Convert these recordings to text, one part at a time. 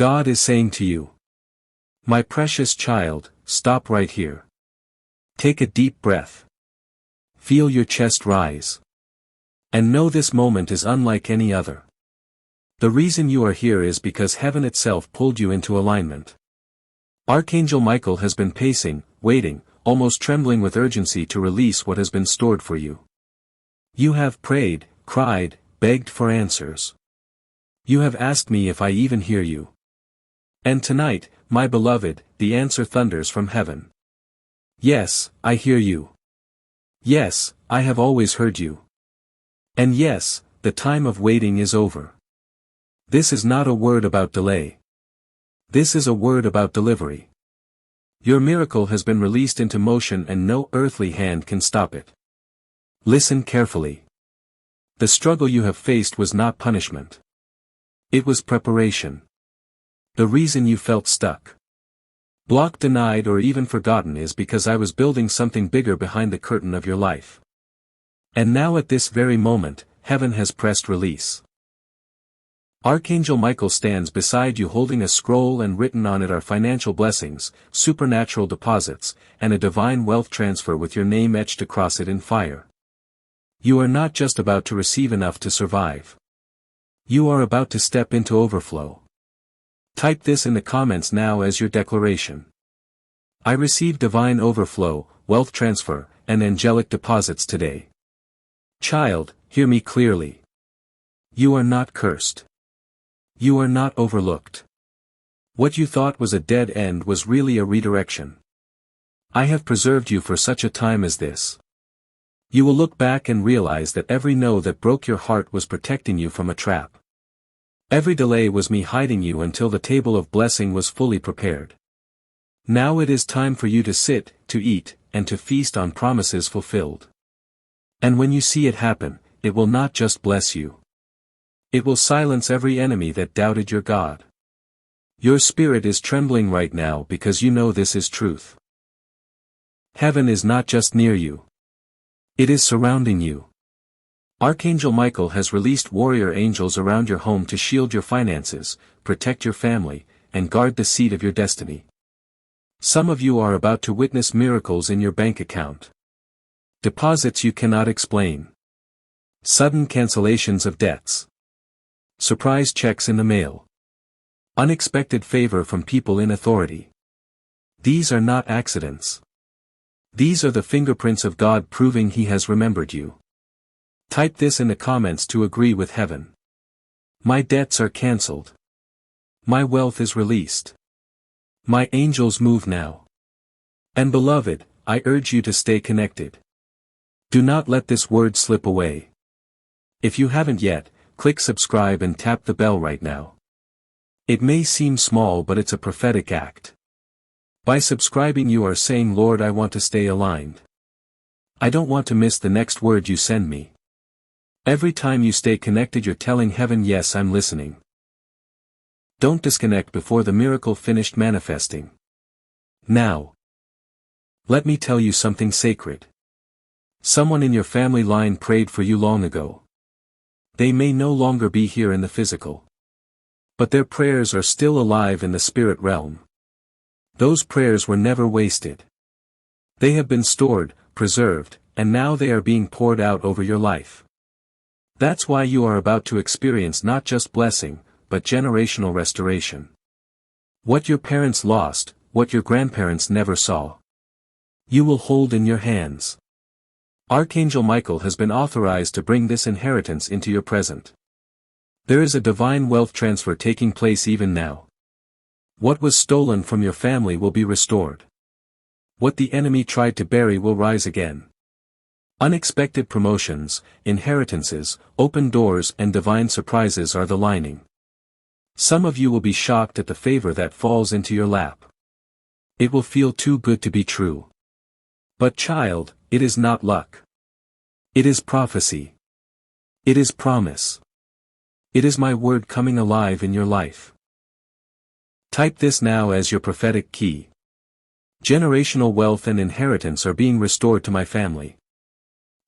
God is saying to you, my precious child, stop right here. Take a deep breath. Feel your chest rise. And know this moment is unlike any other. The reason you are here is because heaven itself pulled you into alignment. Archangel Michael has been pacing, waiting, almost trembling with urgency to release what has been stored for you. You have prayed, cried, begged for answers. You have asked me if I even hear you. And tonight, my beloved, the answer thunders from heaven. Yes, I hear you. Yes, I have always heard you. And yes, the time of waiting is over. This is not a word about delay. This is a word about delivery. Your miracle has been released into motion and no earthly hand can stop it. Listen carefully. The struggle you have faced was not punishment. It was preparation. The reason you felt stuck, blocked, denied, or even forgotten is because I was building something bigger behind the curtain of your life. And now at this very moment, heaven has pressed release. Archangel Michael stands beside you holding a scroll and written on it are financial blessings, supernatural deposits, and a divine wealth transfer with your name etched across it in fire. You are not just about to receive enough to survive. You are about to step into overflow. Type this in the comments now as your declaration. I receive divine overflow, wealth transfer, and angelic deposits today. Child, hear me clearly. You are not cursed. You are not overlooked. What you thought was a dead end was really a redirection. I have preserved you for such a time as this. You will look back and realize that every no that broke your heart was protecting you from a trap. Every delay was me hiding you until the table of blessing was fully prepared. Now it is time for you to sit, to eat, and to feast on promises fulfilled. And when you see it happen, it will not just bless you. It will silence every enemy that doubted your God. Your spirit is trembling right now because you know this is truth. Heaven is not just near you. It is surrounding you. Archangel Michael has released warrior angels around your home to shield your finances, protect your family, and guard the seat of your destiny. Some of you are about to witness miracles in your bank account. Deposits you cannot explain. Sudden cancellations of debts. Surprise checks in the mail. Unexpected favor from people in authority. These are not accidents. These are the fingerprints of God proving He has remembered you. Type this in the comments to agree with heaven. My debts are cancelled. My wealth is released. My angels move now. And beloved, I urge you to stay connected. Do not let this word slip away. If you haven't yet, click subscribe and tap the bell right now. It may seem small but it's a prophetic act. By subscribing you are saying, Lord, I want to stay aligned. I don't want to miss the next word you send me. Every time you stay connected you're telling heaven, yes, I'm listening. Don't disconnect before the miracle finished manifesting. Now, let me tell you something sacred. Someone in your family line prayed for you long ago. They may no longer be here in the physical. But their prayers are still alive in the spirit realm. Those prayers were never wasted. They have been stored, preserved, and now they are being poured out over your life. That's why you are about to experience not just blessing, but generational restoration. What your parents lost, what your grandparents never saw, you will hold in your hands. Archangel Michael has been authorized to bring this inheritance into your present. There is a divine wealth transfer taking place even now. What was stolen from your family will be restored. What the enemy tried to bury will rise again. Unexpected promotions, inheritances, open doors and divine surprises are the lining. Some of you will be shocked at the favor that falls into your lap. It will feel too good to be true. But child, it is not luck. It is prophecy. It is promise. It is my word coming alive in your life. Type this now as your prophetic key. Generational wealth and inheritance are being restored to my family.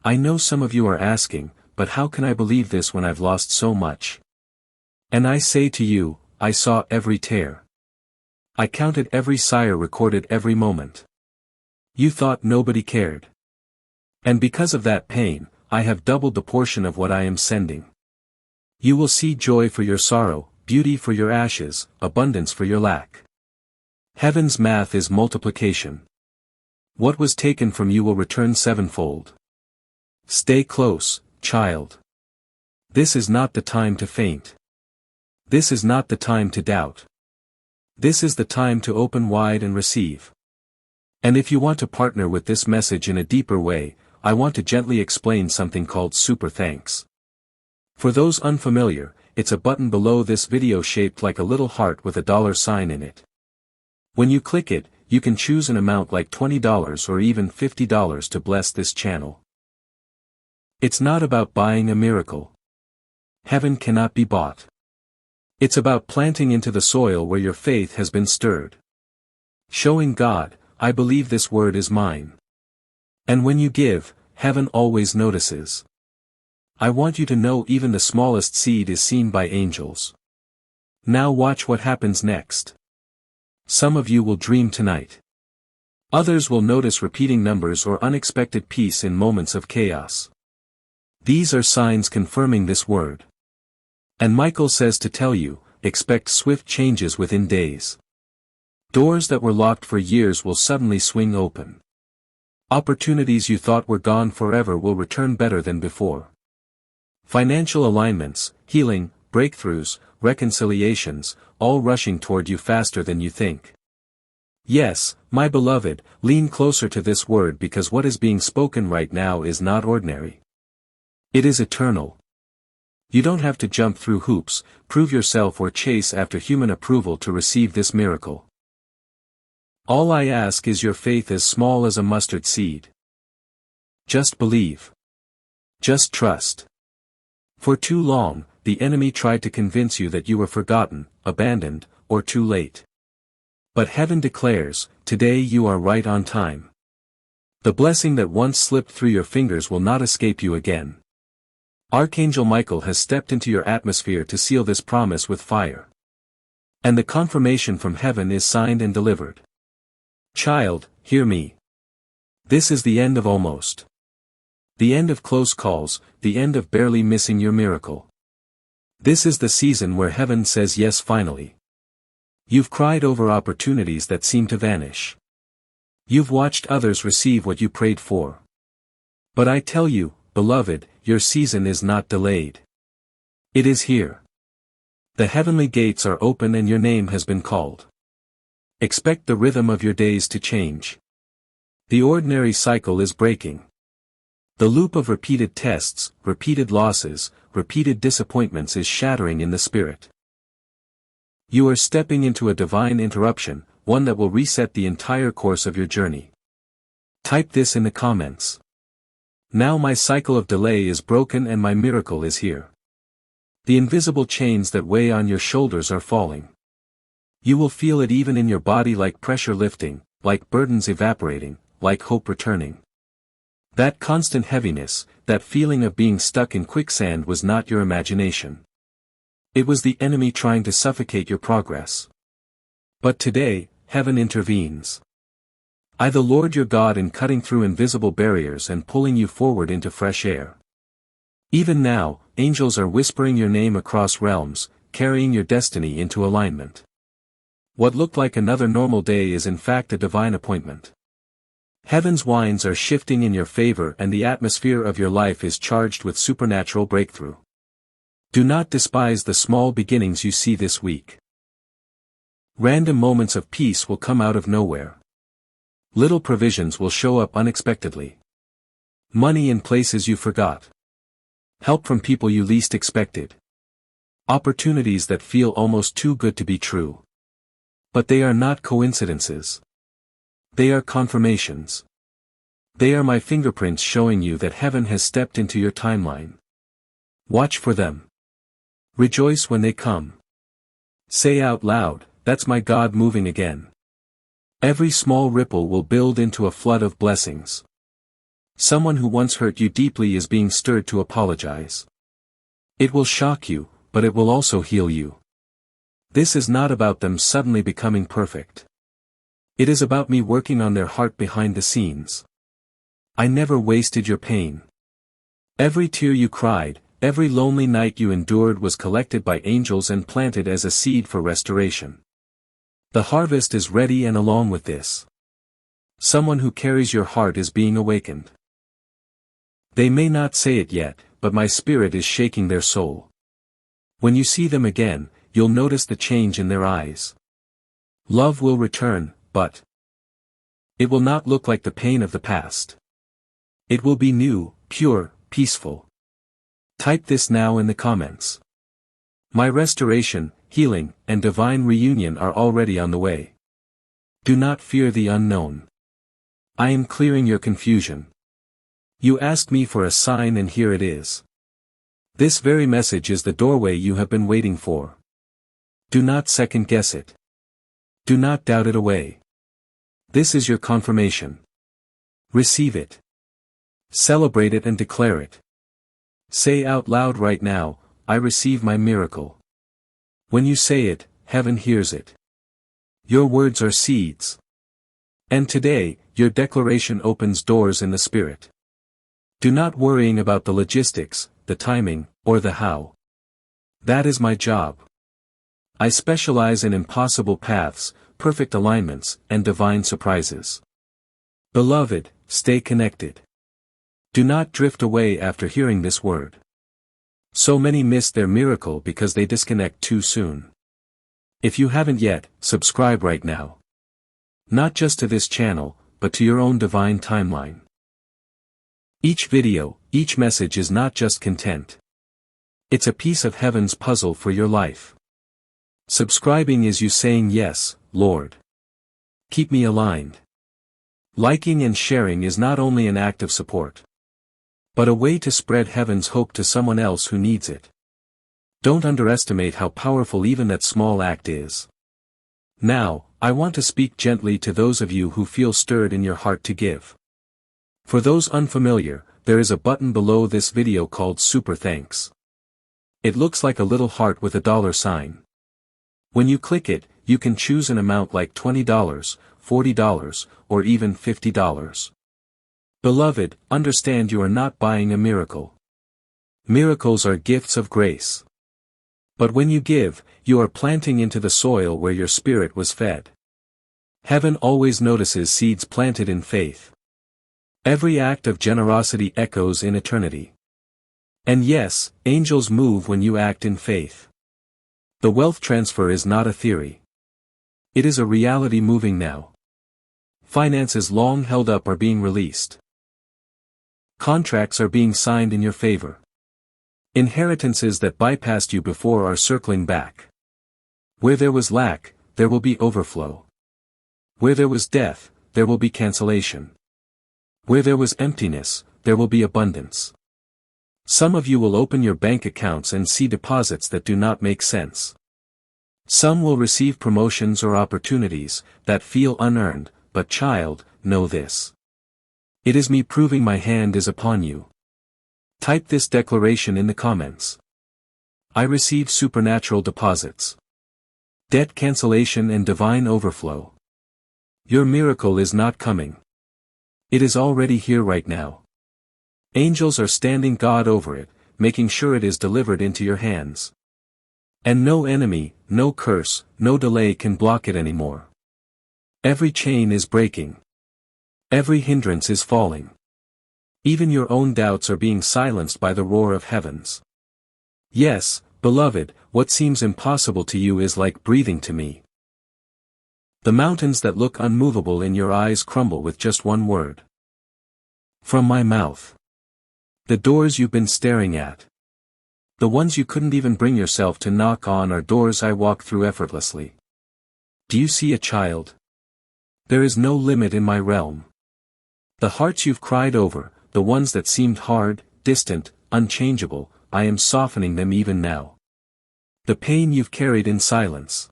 I know some of you are asking, but how can I believe this when I've lost so much? And I say to you, I saw every tear. I counted every sire, recorded every moment. You thought nobody cared. And because of that pain, I have doubled the portion of what I am sending. You will see joy for your sorrow, beauty for your ashes, abundance for your lack. Heaven's math is multiplication. What was taken from you will return sevenfold. Stay close, child. This is not the time to faint. This is not the time to doubt. This is the time to open wide and receive. And if you want to partner with this message in a deeper way, I want to gently explain something called Super Thanks. For those unfamiliar, it's a button below this video shaped like a little heart with a dollar sign in it. When you click it, you can choose an amount like $20 or even $50 to bless this channel. It's not about buying a miracle. Heaven cannot be bought. It's about planting into the soil where your faith has been stirred. Showing God, I believe this word is mine. And when you give, heaven always notices. I want you to know even the smallest seed is seen by angels. Now watch what happens next. Some of you will dream tonight. Others will notice repeating numbers or unexpected peace in moments of chaos. These are signs confirming this word. And Michael says to tell you, expect swift changes within days. Doors that were locked for years will suddenly swing open. Opportunities you thought were gone forever will return better than before. Financial alignments, healing, breakthroughs, reconciliations, all rushing toward you faster than you think. Yes, my beloved, lean closer to this word because what is being spoken right now is not ordinary. It is eternal. You don't have to jump through hoops, prove yourself or chase after human approval to receive this miracle. All I ask is your faith as small as a mustard seed. Just believe. Just trust. For too long, the enemy tried to convince you that you were forgotten, abandoned, or too late. But heaven declares, today you are right on time. The blessing that once slipped through your fingers will not escape you again. Archangel Michael has stepped into your atmosphere to seal this promise with fire. And the confirmation from heaven is signed and delivered. Child, hear me. This is the end of almost. The end of close calls, the end of barely missing your miracle. This is the season where heaven says yes finally. You've cried over opportunities that seem to vanish. You've watched others receive what you prayed for. But I tell you, beloved, your season is not delayed. It is here. The heavenly gates are open and your name has been called. Expect the rhythm of your days to change. The ordinary cycle is breaking. The loop of repeated tests, repeated losses, repeated disappointments is shattering in the spirit. You are stepping into a divine interruption, one that will reset the entire course of your journey. Type this in the comments. Now my cycle of delay is broken and my miracle is here. The invisible chains that weigh on your shoulders are falling. You will feel it even in your body, like pressure lifting, like burdens evaporating, like hope returning. That constant heaviness, that feeling of being stuck in quicksand was not your imagination. It was the enemy trying to suffocate your progress. But today, heaven intervenes. I, the Lord your God, am cutting through invisible barriers and pulling you forward into fresh air. Even now, angels are whispering your name across realms, carrying your destiny into alignment. What looked like another normal day is in fact a divine appointment. Heaven's winds are shifting in your favor and the atmosphere of your life is charged with supernatural breakthrough. Do not despise the small beginnings you see this week. Random moments of peace will come out of nowhere. Little provisions will show up unexpectedly. Money in places you forgot. Help from people you least expected. Opportunities that feel almost too good to be true. But they are not coincidences. They are confirmations. They are my fingerprints showing you that heaven has stepped into your timeline. Watch for them. Rejoice when they come. Say out loud, that's my God moving again. Every small ripple will build into a flood of blessings. Someone who once hurt you deeply is being stirred to apologize. It will shock you, but it will also heal you. This is not about them suddenly becoming perfect. It is about me working on their heart behind the scenes. I never wasted your pain. Every tear you cried, every lonely night you endured was collected by angels and planted as a seed for restoration. The harvest is ready, and along with this, someone who carries your heart is being awakened. They may not say it yet, but my spirit is shaking their soul. When you see them again, you'll notice the change in their eyes. Love will return, but it will not look like the pain of the past. It will be new, pure, peaceful. Type this now in the comments. My restoration, healing, and divine reunion are already on the way. Do not fear the unknown. I am clearing your confusion. You asked me for a sign, and here it is. This very message is the doorway you have been waiting for. Do not second guess it. Do not doubt it away. This is your confirmation. Receive it. Celebrate it and declare it. Say out loud right now, I receive my miracle. When you say it, heaven hears it. Your words are seeds. And today, your declaration opens doors in the spirit. Do not worrying about the logistics, the timing, or the how. That is my job. I specialize in impossible paths, perfect alignments, and divine surprises. Beloved, stay connected. Do not drift away after hearing this word. So many miss their miracle because they disconnect too soon. If you haven't yet, subscribe right now. Not just to this channel, but to your own divine timeline. Each video, each message is not just content. It's a piece of heaven's puzzle for your life. Subscribing is you saying yes, Lord. Keep me aligned. Liking and sharing is not only an act of support, but a way to spread heaven's hope to someone else who needs it. Don't underestimate how powerful even that small act is. Now, I want to speak gently to those of you who feel stirred in your heart to give. For those unfamiliar, there is a button below this video called Super Thanks. It looks like a little heart with a dollar sign. When you click it, you can choose an amount like $20, $40, or even $50. Beloved, understand you are not buying a miracle. Miracles are gifts of grace. But when you give, you are planting into the soil where your spirit was fed. Heaven always notices seeds planted in faith. Every act of generosity echoes in eternity. And yes, angels move when you act in faith. The wealth transfer is not a theory. It is a reality moving now. Finances long held up are being released. Contracts are being signed in your favor. Inheritances that bypassed you before are circling back. Where there was lack, there will be overflow. Where there was death, there will be cancellation. Where there was emptiness, there will be abundance. Some of you will open your bank accounts and see deposits that do not make sense. Some will receive promotions or opportunities that feel unearned, but child, know this. It is me proving my hand is upon you. Type this declaration in the comments. I receive supernatural deposits. Debt cancellation and divine overflow. Your miracle is not coming. It is already here right now. Angels are standing guard over it, making sure it is delivered into your hands. And no enemy, no curse, no delay can block it anymore. Every chain is breaking. Every hindrance is falling. Even your own doubts are being silenced by the roar of heavens. Yes, beloved, what seems impossible to you is like breathing to me. The mountains that look unmovable in your eyes crumble with just one word. From my mouth. The doors you've been staring at. The ones you couldn't even bring yourself to knock on are doors I walk through effortlessly. Do you see a child? There is no limit in my realm. The hearts you've cried over, the ones that seemed hard, distant, unchangeable, I am softening them even now. The pain you've carried in silence.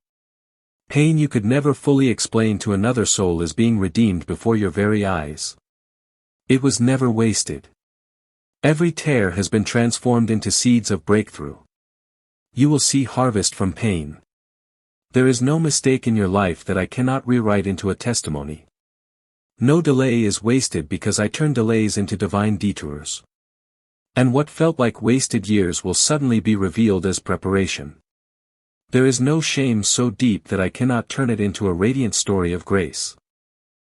Pain you could never fully explain to another soul is being redeemed before your very eyes. It was never wasted. Every tear has been transformed into seeds of breakthrough. You will see harvest from pain. There is no mistake in your life that I cannot rewrite into a testimony. No delay is wasted because I turn delays into divine detours. And what felt like wasted years will suddenly be revealed as preparation. There is no shame so deep that I cannot turn it into a radiant story of grace.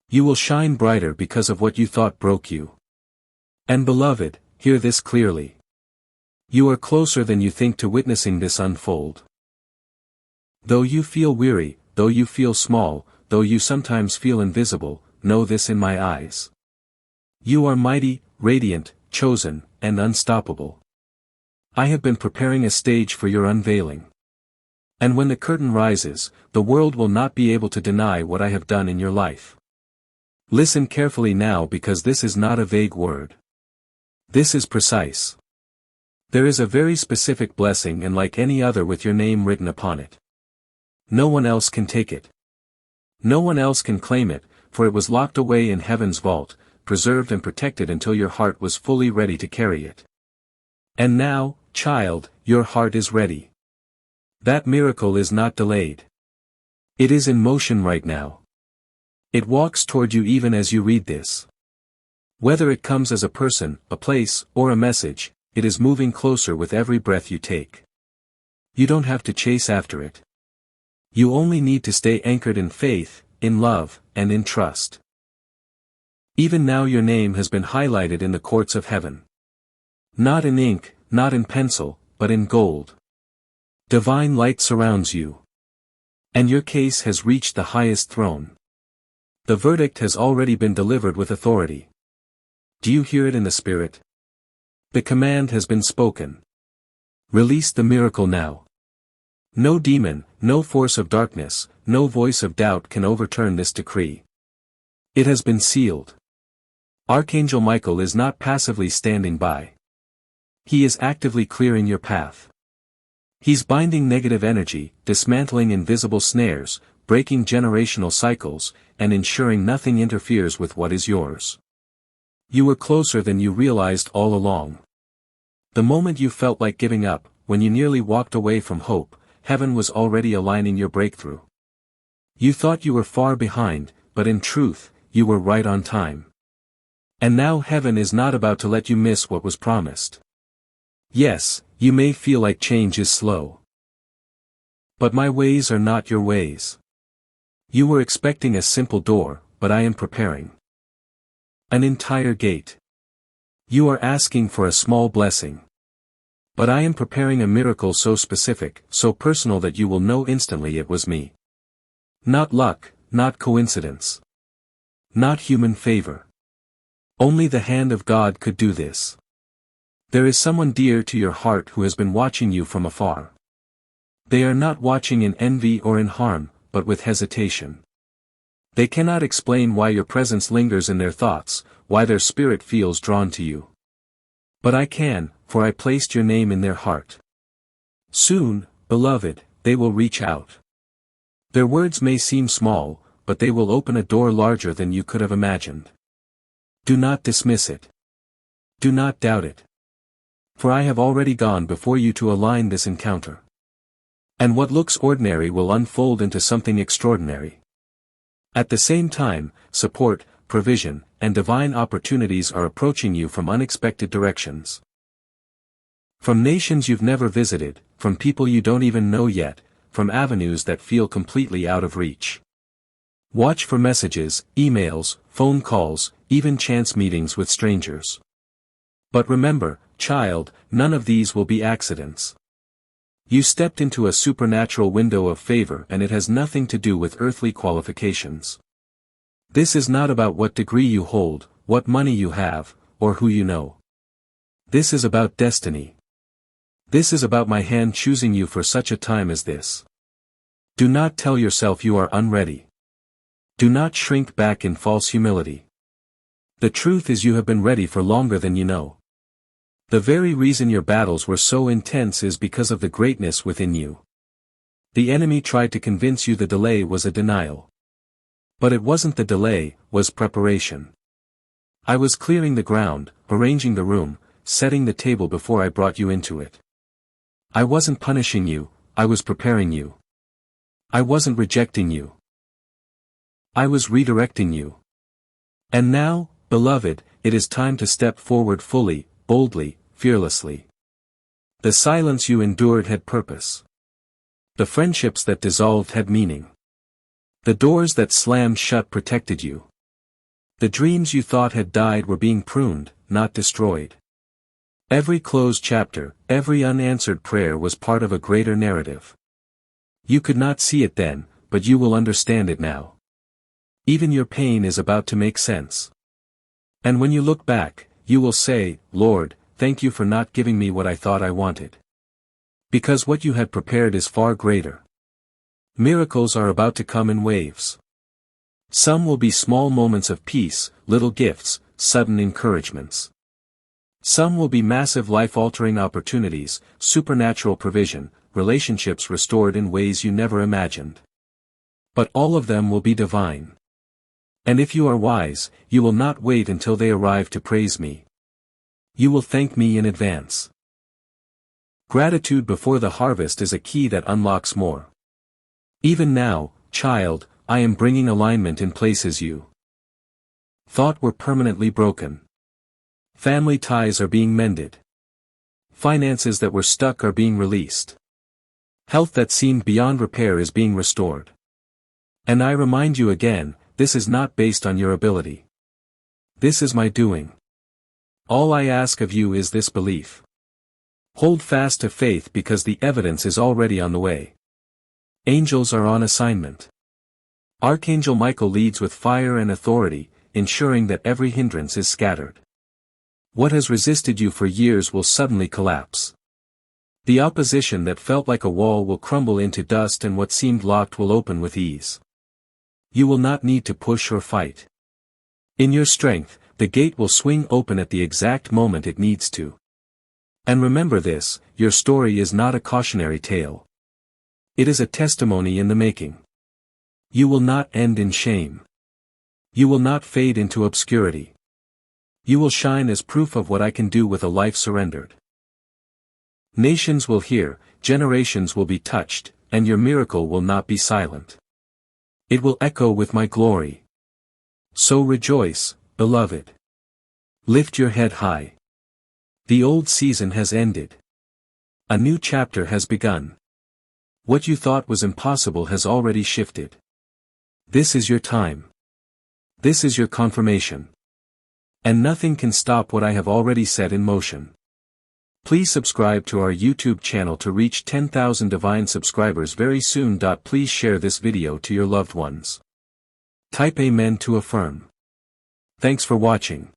You will shine brighter because of what you thought broke you. And beloved, hear this clearly. You are closer than you think to witnessing this unfold. Though you feel weary, though you feel small, though you sometimes feel invisible, know this in my eyes. You are mighty, radiant, chosen, and unstoppable. I have been preparing a stage for your unveiling. And when the curtain rises, the world will not be able to deny what I have done in your life. Listen carefully now because this is not a vague word. This is precise. There is a very specific blessing and like any other with your name written upon it. No one else can take it. No one else can claim it, for it was locked away in heaven's vault, preserved and protected until your heart was fully ready to carry it. And now, child, your heart is ready. That miracle is not delayed. It is in motion right now. It walks toward you even as you read this. Whether it comes as a person, a place, or a message, it is moving closer with every breath you take. You don't have to chase after it. You only need to stay anchored in faith, in love, and in trust. Even now your name has been highlighted in the courts of heaven. Not in ink, not in pencil, but in gold. Divine light surrounds you. And your case has reached the highest throne. The verdict has already been delivered with authority. Do you hear it in the Spirit? The command has been spoken. Release the miracle now. No demon, no force of darkness, no voice of doubt can overturn this decree. It has been sealed. Archangel Michael is not passively standing by. He is actively clearing your path. He's binding negative energy, dismantling invisible snares, breaking generational cycles, and ensuring nothing interferes with what is yours. You were closer than you realized all along. The moment you felt like giving up, when you nearly walked away from hope, heaven was already aligning your breakthrough. You thought you were far behind, but in truth, you were right on time. And now heaven is not about to let you miss what was promised. Yes, you may feel like change is slow. But my ways are not your ways. You were expecting a simple door, but I am preparing an entire gate. You are asking for a small blessing. But I am preparing a miracle so specific, so personal that you will know instantly it was me. Not luck, not coincidence. Not human favor. Only the hand of God could do this. There is someone dear to your heart who has been watching you from afar. They are not watching in envy or in harm, but with hesitation. They cannot explain why your presence lingers in their thoughts, why their spirit feels drawn to you. But I can, for I placed your name in their heart. Soon, beloved, they will reach out. Their words may seem small, but they will open a door larger than you could have imagined. Do not dismiss it. Do not doubt it. For I have already gone before you to align this encounter. And what looks ordinary will unfold into something extraordinary. At the same time, support, provision, and divine opportunities are approaching you from unexpected directions. From nations you've never visited, from people you don't even know yet, from avenues that feel completely out of reach. Watch for messages, emails, phone calls, even chance meetings with strangers. But remember, child, none of these will be accidents. You stepped into a supernatural window of favor and it has nothing to do with earthly qualifications. This is not about what degree you hold, what money you have, or who you know. This is about destiny. This is about my hand choosing you for such a time as this. Do not tell yourself you are unready. Do not shrink back in false humility. The truth is you have been ready for longer than you know. The very reason your battles were so intense is because of the greatness within you. The enemy tried to convince you the delay was a denial. But it wasn't the delay, was preparation. I was clearing the ground, arranging the room, setting the table before I brought you into it. I wasn't punishing you, I was preparing you. I wasn't rejecting you. I was redirecting you. And now, beloved, it is time to step forward fully, boldly, fearlessly. The silence you endured had purpose. The friendships that dissolved had meaning. The doors that slammed shut protected you. The dreams you thought had died were being pruned, not destroyed. Every closed chapter, every unanswered prayer was part of a greater narrative. You could not see it then, but you will understand it now. Even your pain is about to make sense. And when you look back, you will say, Lord, thank you for not giving me what I thought I wanted. Because what you had prepared is far greater. Miracles are about to come in waves. Some will be small moments of peace, little gifts, sudden encouragements. Some will be massive life-altering opportunities, supernatural provision, relationships restored in ways you never imagined. But all of them will be divine. And if you are wise, you will not wait until they arrive to praise me. You will thank me in advance. Gratitude before the harvest is a key that unlocks more. Even now, child, I am bringing alignment in places you thought were permanently broken. Family ties are being mended. Finances that were stuck are being released. Health that seemed beyond repair is being restored. And I remind you again, this is not based on your ability. This is my doing. All I ask of you is this belief. Hold fast to faith because the evidence is already on the way. Angels are on assignment. Archangel Michael leads with fire and authority, ensuring that every hindrance is scattered. What has resisted you for years will suddenly collapse. The opposition that felt like a wall will crumble into dust and what seemed locked will open with ease. You will not need to push or fight. In your strength, the gate will swing open at the exact moment it needs to. And remember this, your story is not a cautionary tale. It is a testimony in the making. You will not end in shame. You will not fade into obscurity. You will shine as proof of what I can do with a life surrendered. Nations will hear, generations will be touched, and your miracle will not be silent. It will echo with my glory. So rejoice, beloved. Lift your head high. The old season has ended. A new chapter has begun. What you thought was impossible has already shifted. This is your time. This is your confirmation. And nothing can stop what I have already set in motion. Please subscribe to our YouTube channel to reach 10,000 divine subscribers very soon. Please share this video to your loved ones. Type Amen to affirm. Thanks for watching.